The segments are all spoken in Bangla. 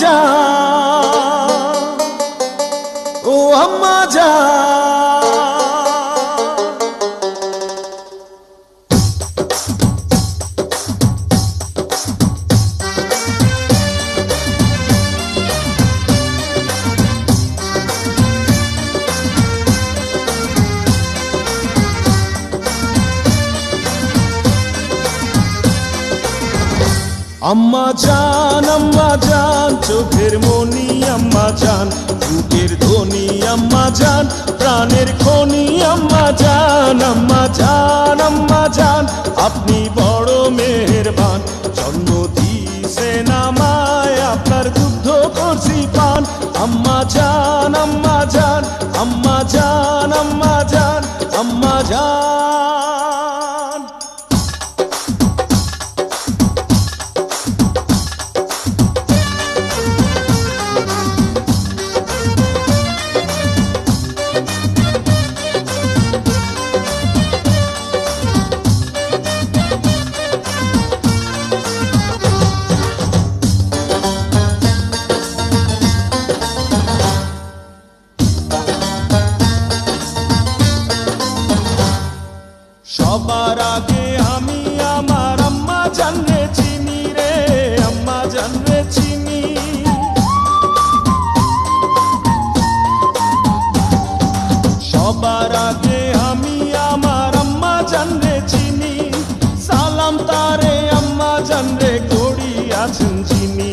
জান, ও আম্মা জান। আম্মা জান চোখের মনি আম্মা জান, বুকের ধ্বনি আম্মা জান, প্রাণের খনি আম্মা জান। আম্মা জান আপনি বড় মেহেরবান, জন্ম দিয়েছেন আমায়, আপনার দুগ্ধ করছি পান। আম্মা জান আম্মা জান আম্মা জান আম্মা জান আম্মা জান। সবার আগে আমি আমার আম্মা জানরে চিনি রে, আম্মা জানরে চিনি। সবার আগে আমি আমার আম্মা জানরে চিনি, সালাম তারে আম্মা জানরে করি আছেন যিনি।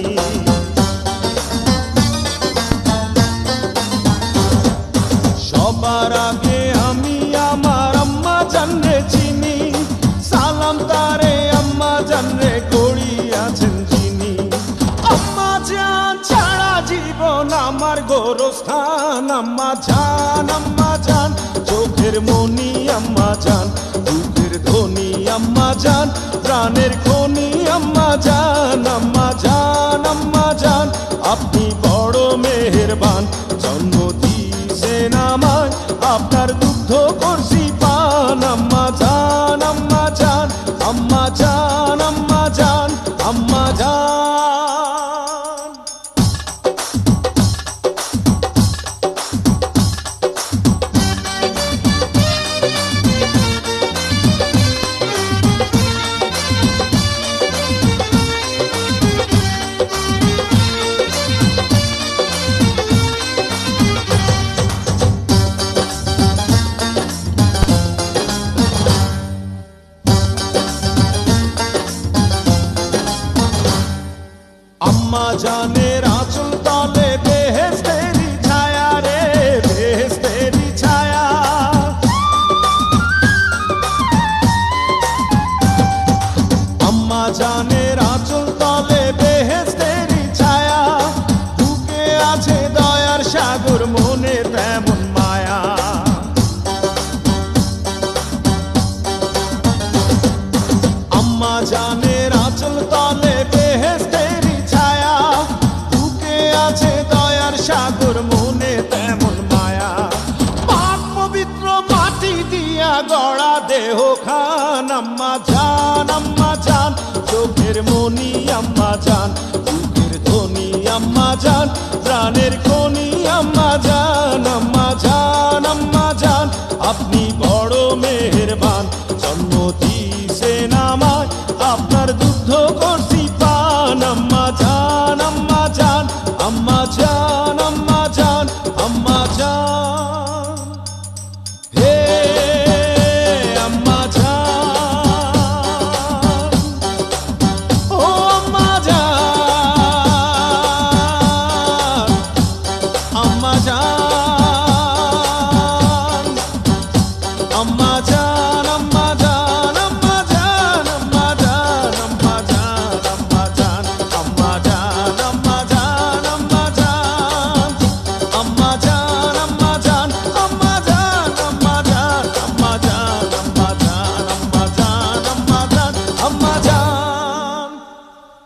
সবার আগে আমি আমার আম্মা জানরে চিনি, সালাম তারে আম্মা জানরে করি আছেন যিনি। আম্মা জান ছাড়া জীবন আমার গোরস্থান। আম্মা জান চোখের মনি আম্মা জান, বুকের ধ্বনি আম্মা জান, প্রাণের খনি আম্মা জান। আম্মা জান আপনি বড় মেহেরবান, জন্ম দিয়েছেন আমায়, আপনার দুগ্ধ করছি পান। আম্মা জান আম্মা জান আম্মা জান আম্মা জান আম্মা জান। আম্মা জানের আঁচল তলে বেহেশতেরি ছায়া রে, বেহেশতেরি ছায়া। আম্মা জানের আঁচল তলে বেহেশতেরি ছায়া, বুকে আছে দয়ার সাগর, মনে তেমন মায়া। আম্মা জানের আঁচল তলে বেহেশতেরি ছায়া, বুকে আছে দয়ার সাগর, মনে তেমন মায়া। পাক পবিত্র মাটি দিয়া গড়া দেহ খান। আম্মা জান চোখের মনি আম্মা জান, বুকের ধ্বনি আম্মা জান, প্রাণের